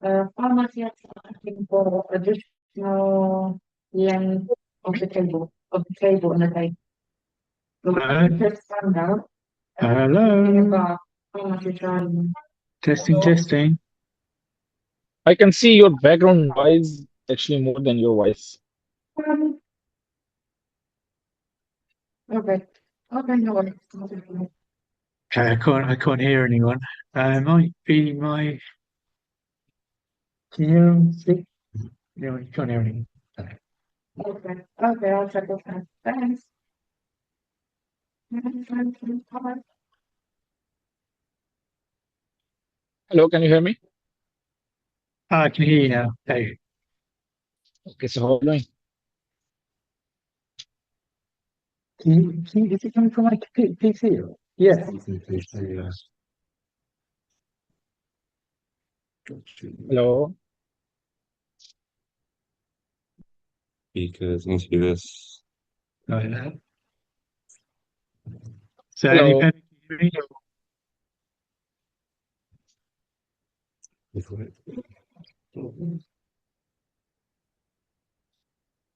Pharmacy is asking for additional yen of the table on the table. So just find out Hello. about pharmacy charging. Testing, testing. I can see your background noise actually more than your voice. Okay. Okay, no worries. Okay, I can't hear anyone. Might be my. Can you see? No, you can't hear anyone. Okay. Okay. Okay, I'll check this out. Thanks. Hello, can you hear me? I can hear you now. Hey, Okay, so how are you doing? is it coming from my PC? Yes. Hello. Because let me see this. Right. So any Hello. better? Can you hear me?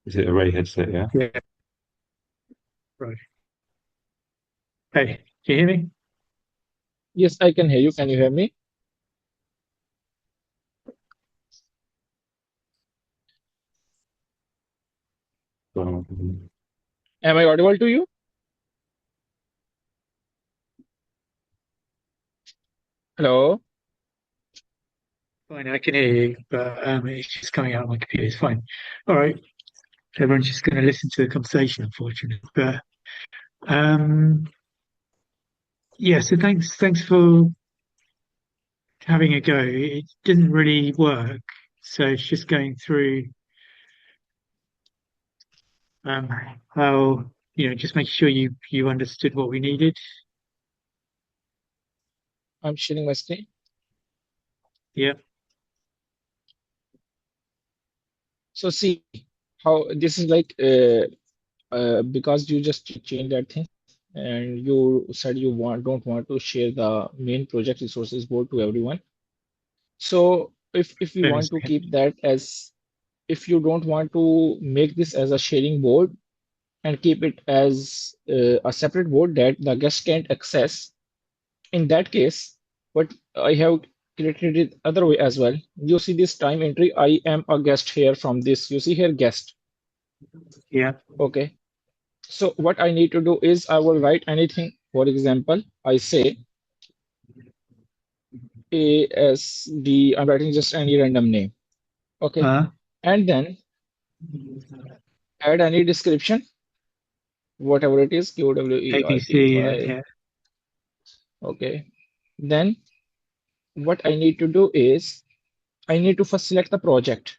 Is it a Ray headset? Yeah. Yeah. Right. Hey, can you hear me? Yes, I can hear you. Can you hear me? Am I audible to you? Hello. Fine, I can hear you, but it's just coming out of my computer. It's fine. All right. Everyone's just going to listen to the conversation, unfortunately. But yeah. So thanks for having a go. It didn't really work, so it's just going through um, how just making sure you understood what we needed. I'm sharing my screen. Yeah. So see how this is like because you just changed that thing and you said you don't want to share the main project resources board to everyone. So if we want to Understand. keep that as if you don't want to make this as a sharing board and keep it as a separate board that the guest can't access, in that case, what I have created it other way as well. You see this time entry, I am a guest here from this. You see here guest. Yeah. Okay. So what I need to do is I will write anything. For example, I say ASD, I'm writing just any random name. Okay. Uh, And then add any description, whatever it is, ABC. QWERTY. Yeah. Okay. Then what I need to do is I need to first select the project.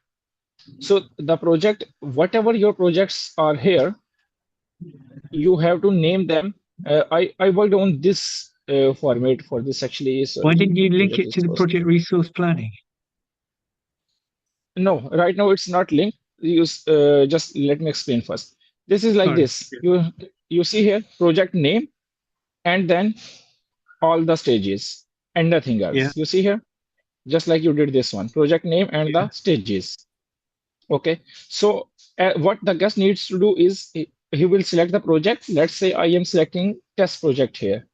So the project, whatever your projects are here, you have to name them. I worked on this format for this actually. Why Sorry, didn't you link project it to the resource. project resource planning? No, right now it's not linked. Just let me explain first. This is like Sorry. this. You see here project name and then all the stages and nothing Yeah. else. You see here, just like you did this one, project name and Yeah. the stages. Okay, so what the guest needs to do is he will select the project. Let's say I am selecting test project here.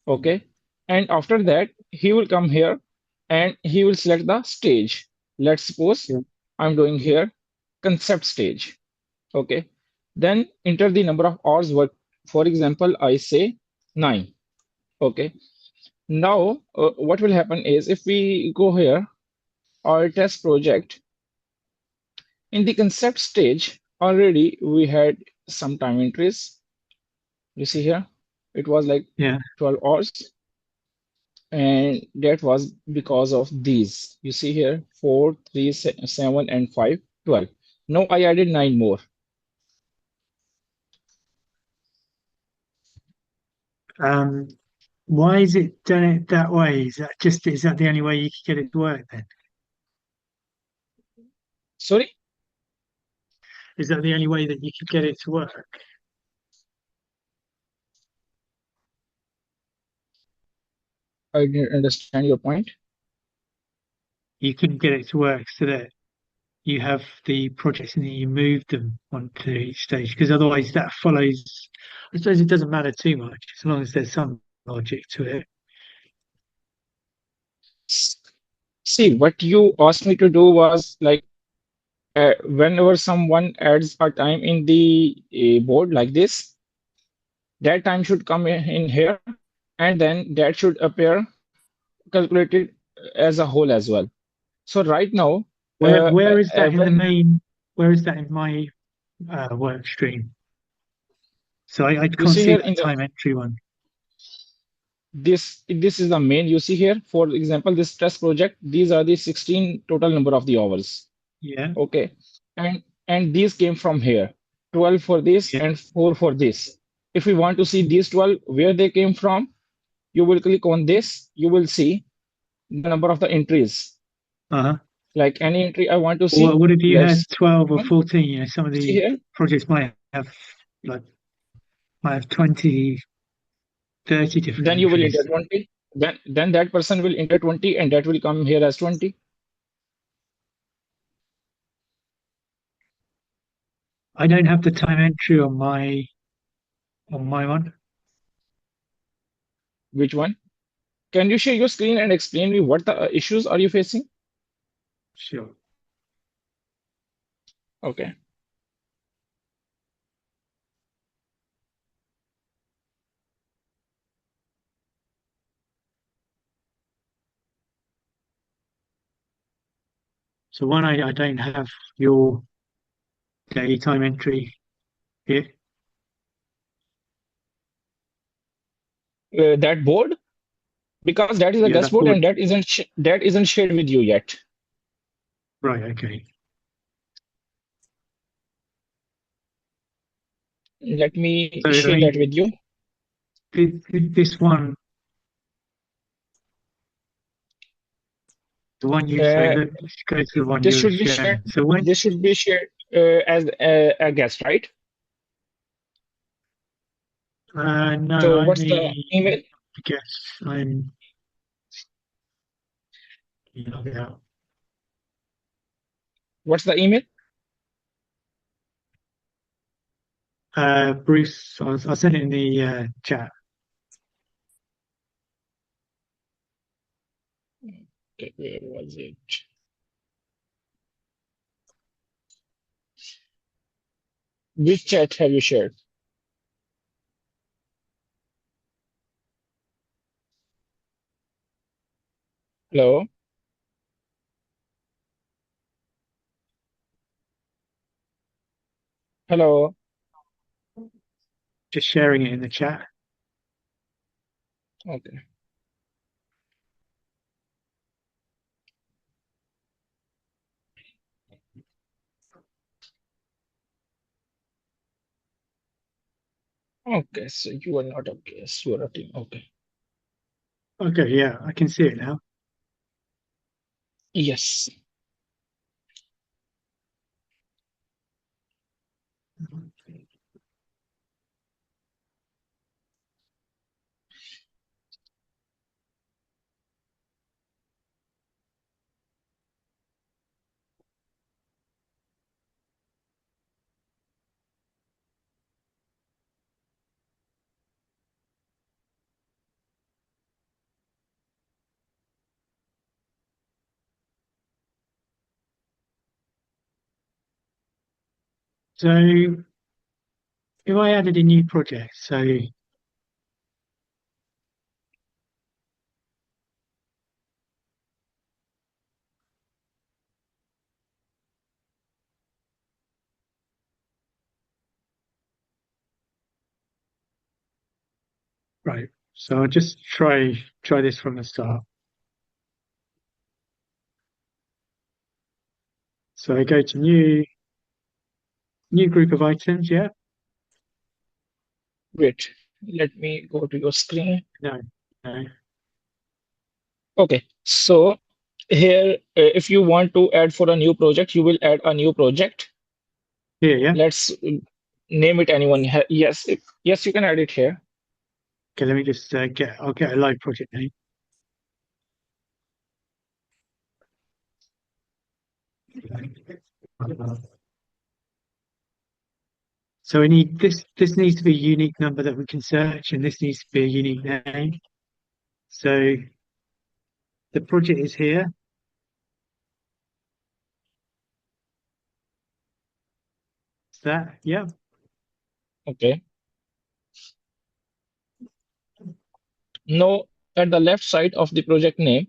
Okay, and after that he will come here and he will select the stage. Let's suppose Yeah. I'm doing here concept stage. Okay, then enter the number of hours work. For example, I say 9. Okay, now what will happen is if we go here, our test project in the concept stage, already we had some time entries. You see here, it was like Yeah. 12 hours, and that was because of these. You see here, 4, 3, 7, and 5, 12. Now I added 9 more. Um, why is it done it that way? Is that the only way you could get it to work then? Sorry, Is that the only way that you could get it to work? I didn't understand your point. you couldn't get it to work so that you have the projects and then you move them onto each stage, because otherwise that follows. I suppose it doesn't matter too much as long as there's some logic to it. See, what you asked me to do was like whenever someone adds a time in the board like this, that time should come in here, and then that should appear calculated as a whole as well. So right now, Where is that in the when main? Where is that in my work stream? So I you can't see see here that in the time entry one. this is the main you see here. For example, this test project, these are the 16 total number of the hours. Yeah, Okay, and these came from here, 12 for this yeah. and 4 for this. If we want to see these 12 where they came from, you will click on this, you will see the number of the entries. Uh-huh. Like any entry I want to Well, see, what if you had let's 12 or 14? You know, some of see the here. projects like might have 20, 30 different Then you will enter entries. 20. Then that person will enter 20 and that will come here as 20. I don't have the time entry on my one. Which one? Can you share your screen and explain me what the issues are you facing? Sure. Okay. So one, I don't have your daily time entry here. That board, because that is a Yeah, guest that board board. and that isn't shared with you yet. Right, okay. Let me So I share that mean, with you. this one, the one you say, Uh, let's go to the one this you're should be shared. sharing. So when, This should be shared as a guest, right? no, So I what's the mean, email? I guess I'm, log out. What's the email? Bruce, I'll send it in the chat. Okay, where was it? Which chat have you shared? Hello? Hello? Just sharing it in the chat. Okay. Okay, so you are not a guest, you are a team. Okay. Okay, yeah, I can see it now. Yes. So if I added a new project, so right, so I'll just try this from the start. So I go to new group of items, yeah? Wait, let me go to your screen. No, no. Okay, so here, if you want to add for a new project, you will add a new project. Here, yeah? Let's name it anyone. Yes, yes, you can add it here. Okay, let me just I'll get a live project name. So we need this. This needs to be a unique number that we can search, and this needs to be a unique name. So the project is here. Is that? Yeah. Okay. Now, at the left side of the project name,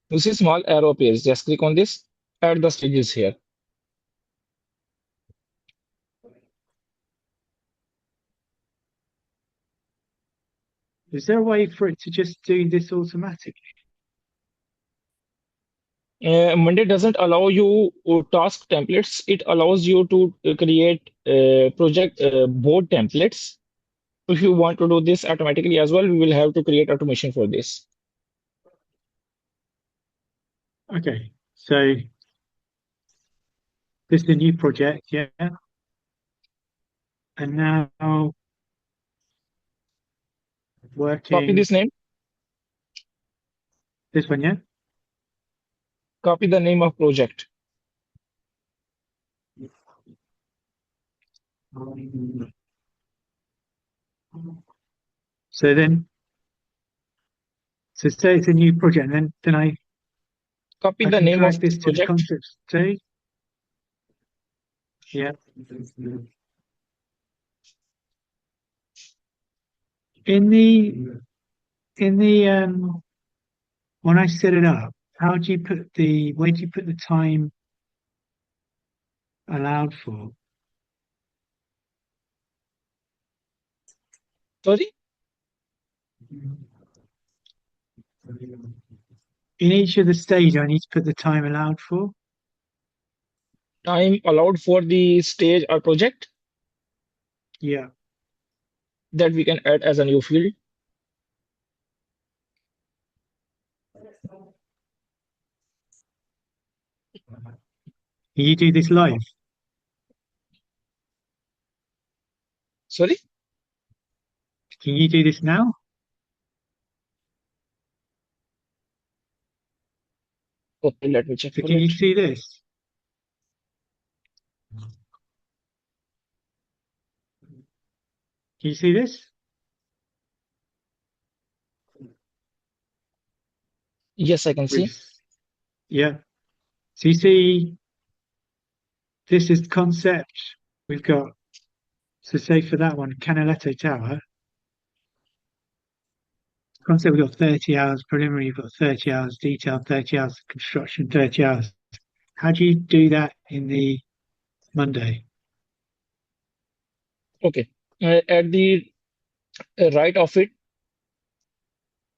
you see small arrow appears. Just click on this. Add the stages here. Is there a way for it to just do this automatically? Monday doesn't allow you task templates. It allows you to create project board templates. If you want to do this automatically as well, we will have to create automation for this. Okay. So this is a new project, yeah. And now working. Copy this name. This one, yeah. Copy the name of project. So then, so say it's a new project, and then I Copy the can name drag of this to the project. concept stage. Yeah. In the when I set it up, how do you put the where do you put the time allowed for? Sorry, In each of the stage, I need to put the time allowed for. time allowed for the stage or project Yeah. that we can add as a new field. Can you do this live? Sorry, Can you do this now? okay, let me check So for can it. you see this? Can you see this? Yes, I can see. Yeah. So you see, this is concept. We've got, so say for that one, Canaletto Tower. Concept, we've got 30 hours preliminary, you've got 30 hours detailed, 30 hours construction, 30 hours. How do you do that in the Monday? Okay, at the right of it,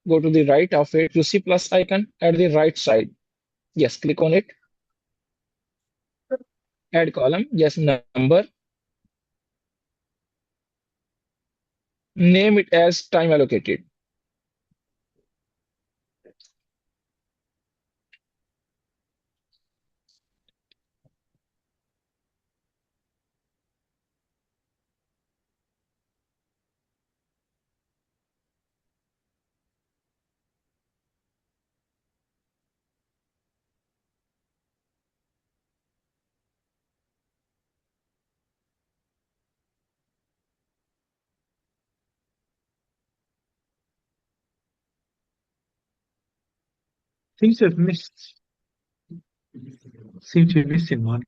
go to the right of it. You see plus icon at the right side. Yes, click on it. Add column. Yes, number. Name it as time allocated. Seems to have missed, seem to be missing one.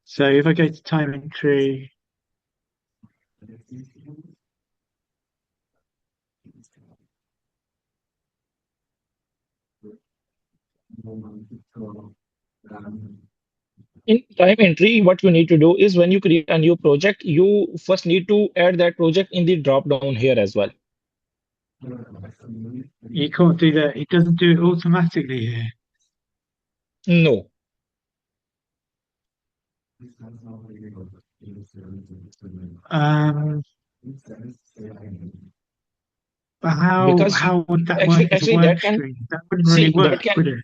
So if I go to time entry, In time entry, what you need to do is when you create a new project, you first need to add that project in the drop down here as well. you can't do that. It doesn't do it automatically here. No, But how because would that work actually as a actually work that can stream? That wouldn't really see work, would it?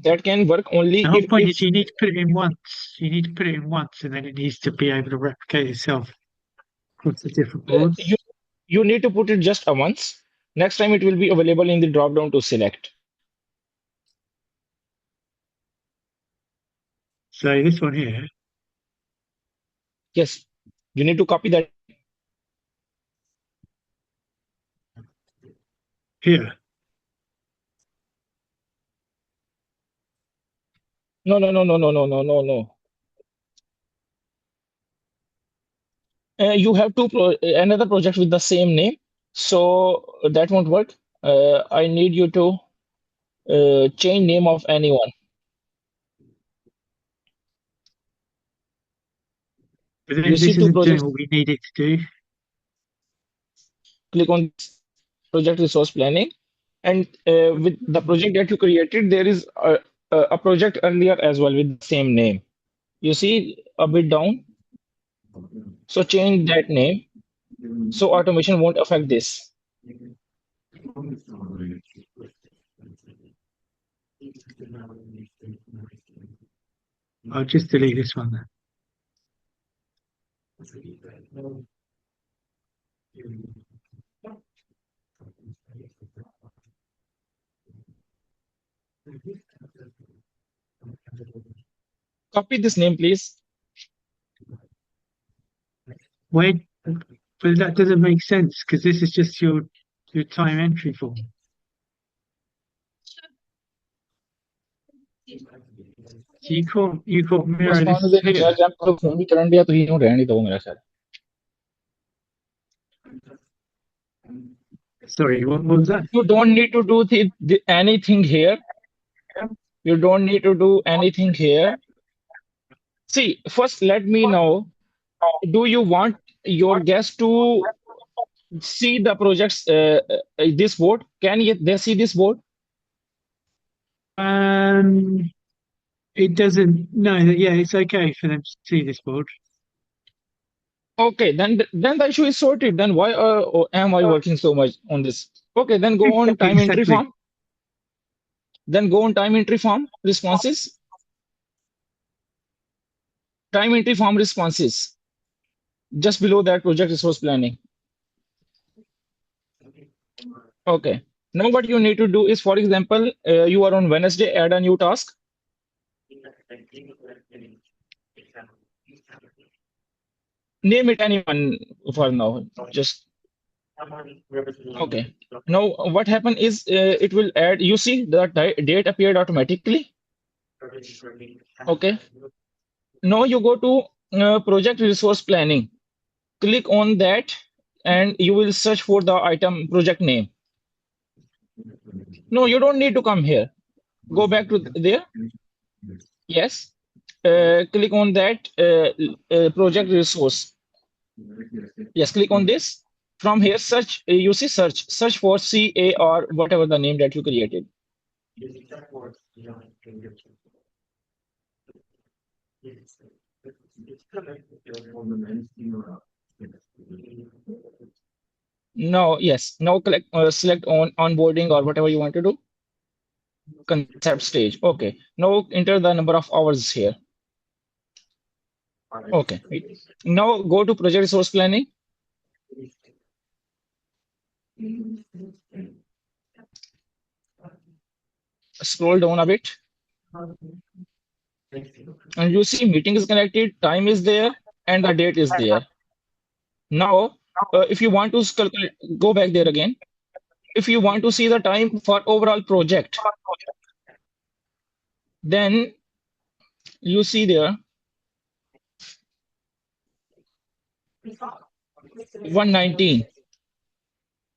that can work only The whole point if is you need to put it in once. You need to put it in once, and then it needs to be able to replicate itself. across the different boards. You need to put it just once. Next time it will be available in the drop down to select. So this one here, Yes, you need to copy that. here. No. You have another project with the same name, so that won't work. I need you to change name of anyone. But then You this see two isn't doing projects. what we need it to do. Click on project resource planning, and with the project that you created, there is a project earlier as well with the same name. You see a bit down. So change that name so automation won't affect this. I'll just delete this one then. Copy this name, please. Wait, but that doesn't make sense because this is just your time entry form. So you can't mirror this here. Sorry, what was that? You don't need to do anything here. You don't need to do anything here. See, first let me know, do you want your guests to see the projects, this board? They see this board? It doesn't. No, yeah, it's okay for them to see this board. Okay, then the issue is sorted. Then why am I working so much on this? Okay, then go on time entry Exactly. form. Then go on time entry form responses. Time entry form responses. Just below that, project resource planning. Okay. Now what you need to do is, for example, you are on Wednesday, add a new task. Name it anyone for now. Just okay. Now what happened is it will add. You see the date appeared automatically. Okay. Now you go to project resource planning. Click on that, and you will search for the item project name. No, you don't need to come here. Go back to there. Yes. Click on that project resource. Yes, click on this. From here, search. You see search for CA or whatever the name that you created. No, yes. Now select on onboarding or whatever you want to do. Concept stage. Okay. Now enter the number of hours here. Okay. Now go to project resource planning. Scroll down a bit. And you see meeting is connected, time is there, and the date is there. Now, if you want to calculate, go back there again. If you want to see the time for overall project, then you see there 119.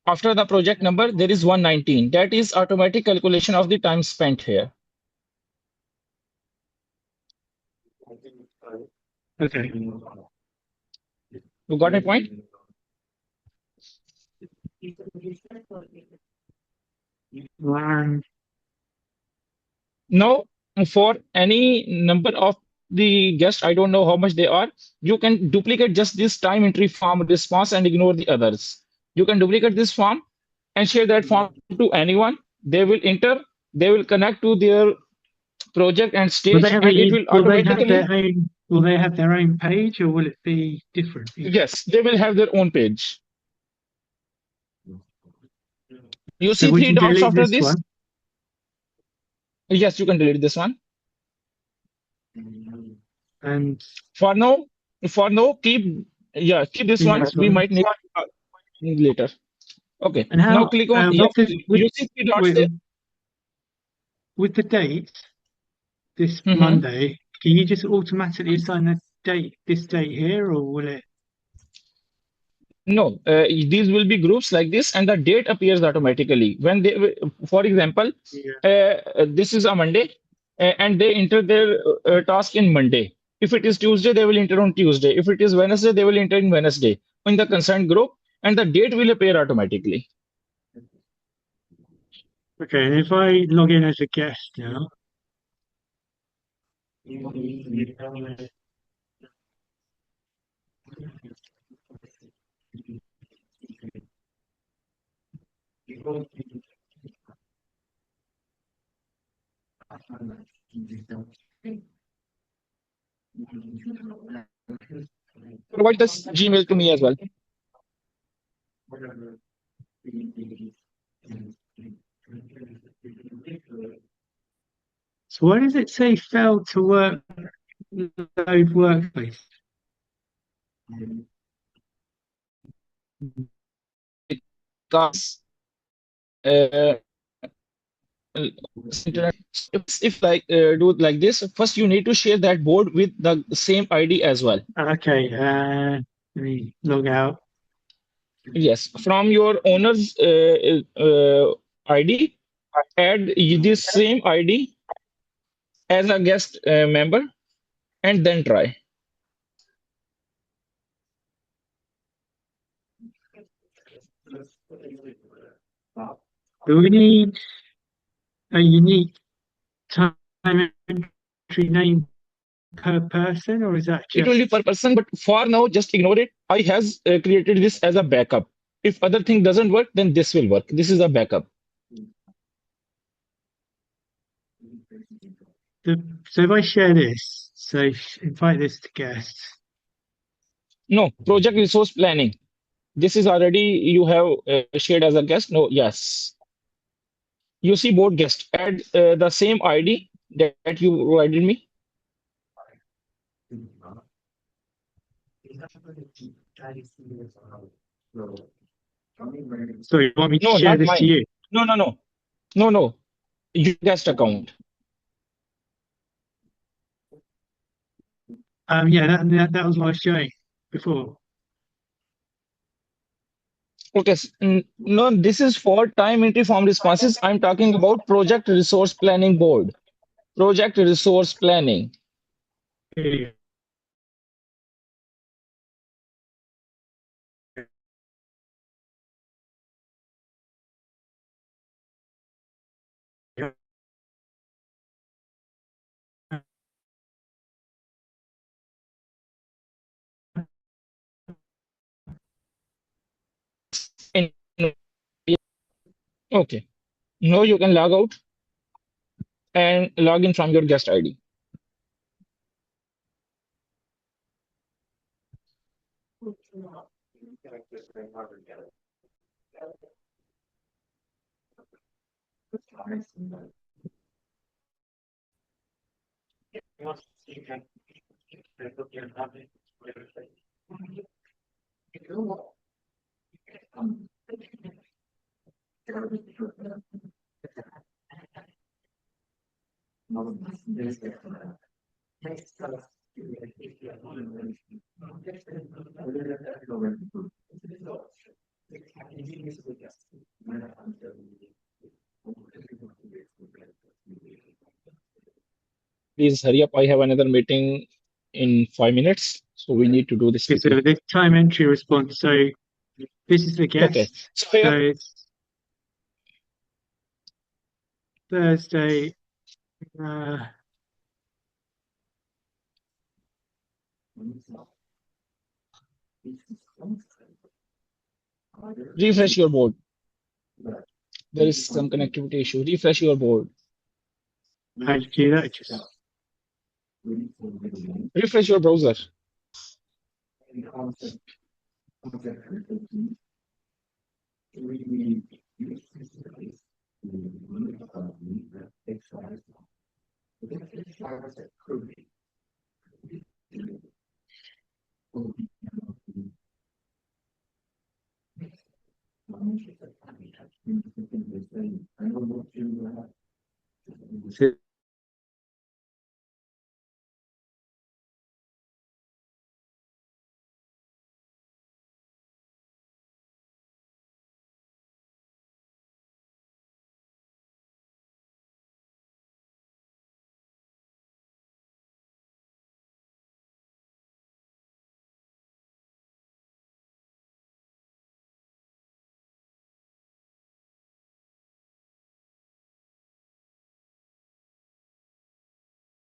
After the project number, there is 119. That is automatic calculation of the time spent here. Okay. You got my point? Now, for any number of the guests, I don't know how much they are, you can duplicate just this time entry form response and ignore the others. You can duplicate this form and share that form to anyone. They will enter, they will connect to their project and stage, and it will automatically. will they have their own page or will it be different? Yes, they will have their own page. You So see would three you dots delete after this this? one? Yes, you can delete this one. And For now, keep this the one. next We one. might need later. Okay. And Now how click on yes. with You see three dots wait, there? with the date this Mhm. Monday, can you just automatically assign the date this date here, or will it? No, these will be groups like this, and the date appears automatically. When they, for example, Yeah. this is a Monday, and they enter their task in Monday. If it is Tuesday, they will enter on Tuesday. If it is Wednesday, they will enter in Wednesday in the concerned group, and the date will appear automatically. Okay, and if I log in as a guest now, Provide this Gmail to me as well. so why does it say failed to work load workspace? Because uh, internet, if like do it like this, first you need to share that board with the same ID as well. Okay, let me log out. Yes, from your owner's ID, add this same ID as a guest member, and then try. Do we need a unique time entry name per person, or is that It will be just per person, but for now, just ignore it. I has created this as a backup. If other thing doesn't work, then this will work. This is a backup. so if I share this, so invite this to guests. No, project resource planning. This is already you have shared as a guest. No, yes. You see board guest. Add the same ID that you provided me. So you want me to No, share not this to mine. you? No. Your guest account. Yeah, that was what I was showing before. Okay. No, this is for time entry form responses. I'm talking about project resource planning board. Project resource planning. Yeah. Okay. Now you can log out and log in from your guest ID. Please hurry up. I have another meeting in 5 minutes, so we need to do this Okay, so quickly. this time entry response. So this is the guest. Okay. So here, it's Thursday. refresh your board. There is some connectivity issue. Refresh your board. How do you do that? Just Refresh your browser. See,